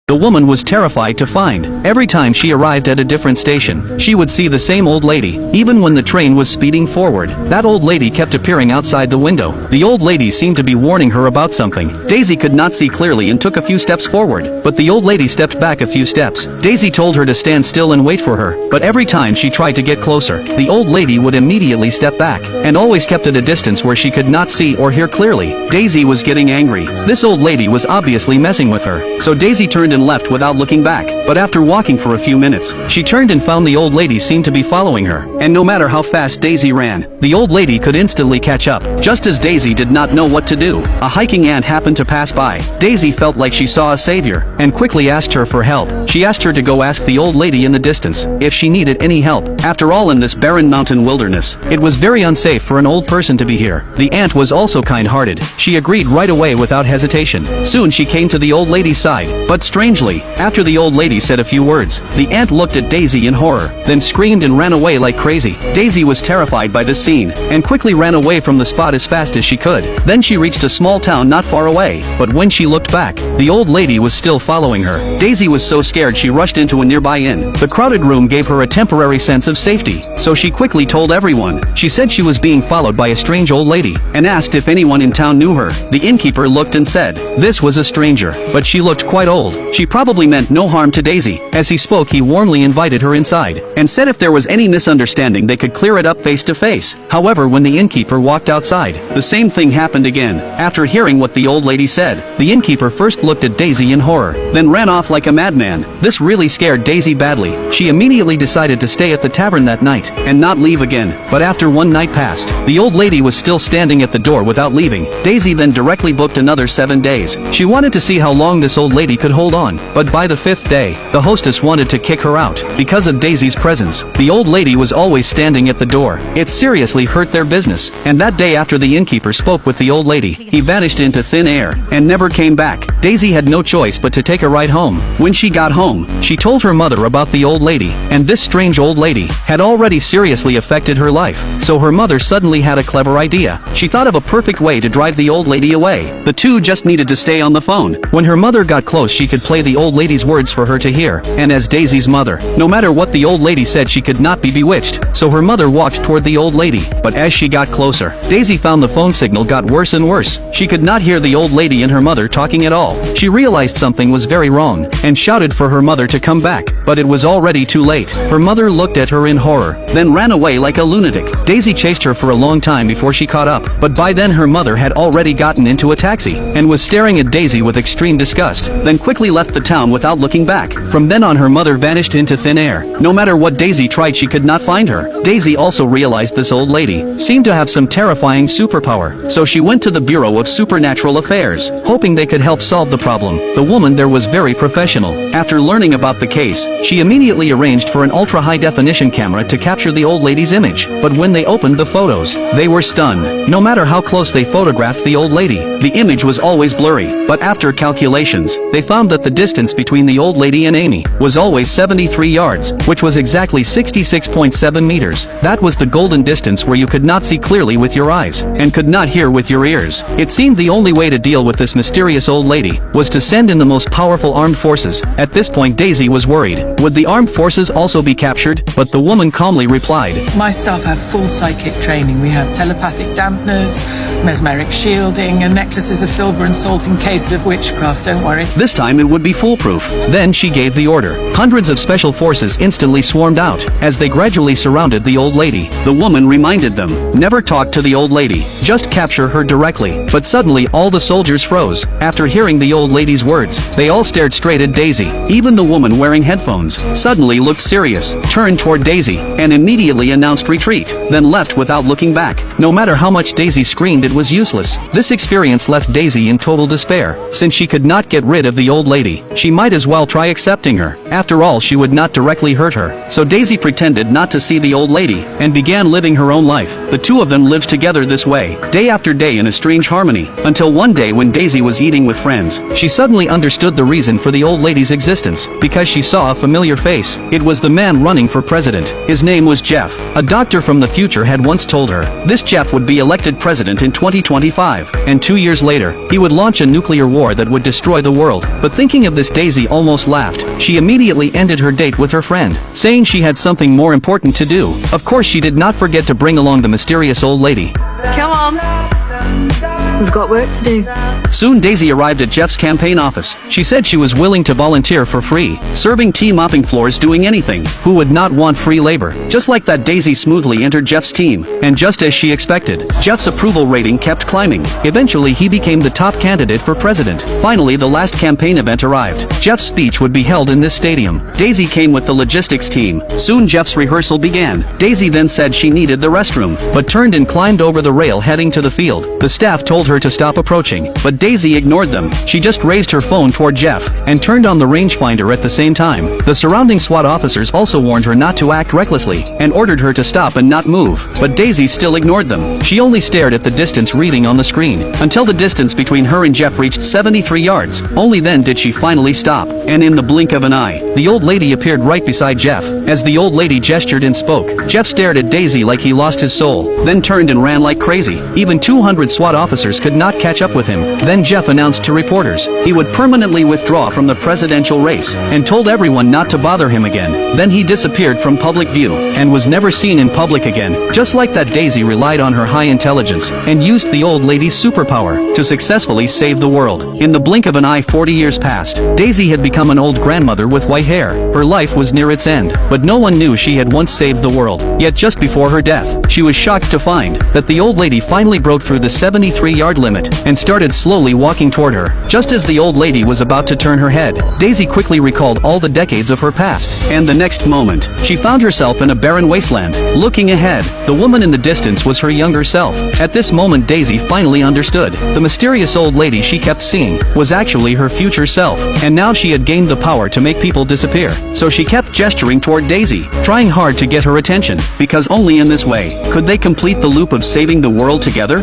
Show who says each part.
Speaker 1: the woman was terrified to find. Every time she arrived at a different station, she would see the same old lady. Even when the train was speeding forward, that old lady kept appearing outside the window. The old lady seemed to be warning her about something. Daisy could not see clearly and took a few steps forward, but the old lady stepped back a few steps. Daisy told her to stand still and wait for her, but every time she tried to get closer, the old lady would immediately step back, and always kept at a distance where she could not see or hear clearly. Daisy was getting angry. This old lady was obviously messing with her, so Daisy turned and left without looking back. But after walking for a few minutes, she turned and found the old lady seemed to be following her, and no matter how fast Daisy ran, the old lady could instantly catch up. Just as Daisy did not know what to do, a hiking ant happened to pass by. Daisy felt like she saw a savior, and quickly asked her for help. She asked her to go ask the old lady in the distance if she needed any help. After all, in this barren mountain wilderness, it was very unsafe for an old person to be here. The ant was also kind-hearted. She agreed right away without hesitation. Soon she came to the old lady's side, but strangely, after the old lady said a few words, the ant looked at Daisy in horror, then screamed and ran away like crazy. Daisy was terrified by this scene, and quickly ran away from the spot as fast as she could. Then she reached a small town not far away, but when she looked back, the old lady was still following her. Daisy was so scared she rushed into a nearby inn. The crowded room gave her a temporary sense of safety, so she quickly told everyone. She said she was being followed by a strange old lady, and asked if anyone in town knew her. The innkeeper looked and said, this was a stranger, but she looked quite old. She probably meant no harm to Daisy. As he spoke, he warmly invited her inside, and said if there was any misunderstanding they could clear it up face to face. However, when the innkeeper walked outside, the same thing happened again. After hearing what the old lady said, the innkeeper first looked at Daisy in horror, then ran off like a madman. This really scared Daisy badly. She immediately decided to stay at the tavern that night, and not leave again. But after one night passed, the old lady was still standing at the door without leaving. Daisy then directly booked another 7 days. She wanted to see how long this old lady could hold on, but by the 5th day, the hostess wanted to kick her out. Because of Daisy's presence, the old lady was always standing at the door. It seriously hurt their business, and that day after the innkeeper spoke with the old lady, he vanished into thin air, and never came back. Daisy had no choice but to take a ride home. When she got home, she told her mother about the old lady, and this strange old lady had already seriously affected her life. So her mother suddenly had a clever idea. She thought of a perfect way to drive the old lady away. The two just needed to stay on the phone. When her mother got close, she could play the old lady's words for her to hear, and as Daisy's mother, no matter what the old lady said, she could not be bewitched. So her mother walked toward the old lady, but as she got closer, Daisy found the phone signal got worse and worse. She could not hear the old lady and her mother talking at all. She realized something was very wrong, and shouted for her mother to come back, but it was already too late. Her mother looked at her in horror, then ran away like a lunatic. Daisy chased her for a long time before she caught up, but by then her mother had already gotten into a taxi, and was staring at Daisy with extreme disgust, then quickly left the town without looking back. From then on, her mother vanished into thin air. No matter what Daisy tried, she could not find her. Daisy also realized this old lady seemed to have some terrifying superpower, so she went to the Bureau of Supernatural Affairs, hoping they could help solve the problem. The woman there was very professional. After learning about the case, she immediately arranged for an ultra-high-definition camera to capture the old lady's image, but when they opened the photos, they were stunned. No matter how close they photographed the old lady, the image was always blurry. But after calculations, they found that the distance between the old lady and Amy was always 73 yards, which was exactly 66.7 meters. That was the golden distance where you could not see clearly with your eyes, and could not hear with your ears. It seemed the only way to deal with this mysterious old lady was to send in the most powerful armed forces. At this point, Daisy was worried. Would the armed forces also be captured? But the woman calmly replied,
Speaker 2: My staff have full psychic training. We have telepathic dampeners, mesmeric shielding, and necklaces of silver and salt in case of witchcraft, don't worry.
Speaker 1: This time it would be foolproof. Then she gave the order. Hundreds of special forces instantly swarmed out. As they gradually surrounded the old lady, the woman reminded them, never talk to the old lady, just capture her directly. But suddenly all the soldiers froze. After hearing the old lady's words, they all stared straight at Daisy. Even the woman wearing headphones suddenly looked serious, turned toward Daisy, and immediately announced retreat, then left without looking back. No matter how much Daisy screamed, it was useless. This experience left Daisy in total despair. Since she could not get rid of the old lady, she might as well try accepting her. After After all, she would not directly hurt her. So Daisy pretended not to see the old lady, and began living her own life. The two of them lived together this way, day after day in a strange harmony, until one day when Daisy was eating with friends, she suddenly understood the reason for the old lady's existence, because she saw a familiar face. It was the man running for president. His name was Jeff. A doctor from the future had once told her, this Jeff would be elected president in 2025, and 2 years later, he would launch a nuclear war that would destroy the world. But thinking of this, Daisy almost laughed. She immediately ended her date with her friend, saying she had something more important to do. Of course, she did not forget to bring along the mysterious old lady.
Speaker 3: Come on. We've got work to do.
Speaker 1: Soon Daisy arrived at Jeff's campaign office. She said she was willing to volunteer for free, serving tea, mopping floors, doing anything. Who would not want free labor? Just like that, Daisy smoothly entered Jeff's team, and just as she expected, Jeff's approval rating kept climbing. Eventually he became the top candidate for president. Finally, the last campaign event arrived. Jeff's speech would be held in this stadium. Daisy came with the logistics team. Soon Jeff's rehearsal began. Daisy then said she needed the restroom, but turned and climbed over the rail heading to the field. The staff told her to stop approaching, but Daisy ignored them. She just raised her phone toward Jeff, and turned on the rangefinder at the same time. The surrounding SWAT officers also warned her not to act recklessly, and ordered her to stop and not move, but Daisy still ignored them. She only stared at the distance reading on the screen, until the distance between her and Jeff reached 73 yards. Only then did she finally stop, and in the blink of an eye, the old lady appeared right beside Jeff. As the old lady gestured and spoke, Jeff stared at Daisy like he lost his soul, then turned and ran like crazy. Even 200 SWAT officers could not catch up with him. Then Jeff announced to reporters he would permanently withdraw from the presidential race, and told everyone not to bother him again. Then he disappeared from public view, and was never seen in public again. Just like that, Daisy relied on her high intelligence, and used the old lady's superpower to successfully save the world. In the blink of an eye, 40 years passed. Daisy had become an old grandmother with white hair. Her life was near its end, but no one knew she had once saved the world. Yet just before her death, she was shocked to find that the old lady finally broke through the 73-yard limit, and started slowly walking toward her. Just as the old lady was about to turn her head, Daisy quickly recalled all the decades of her past, and the next moment, she found herself in a barren wasteland. Looking ahead, the woman in the distance was her younger self. At this moment, Daisy finally understood. The mysterious old lady she kept seeing was actually her future self, and now she had gained the power to make people disappear. So she kept gesturing toward Daisy, trying hard to get her attention, because only in this way could they complete the loop of saving the world together.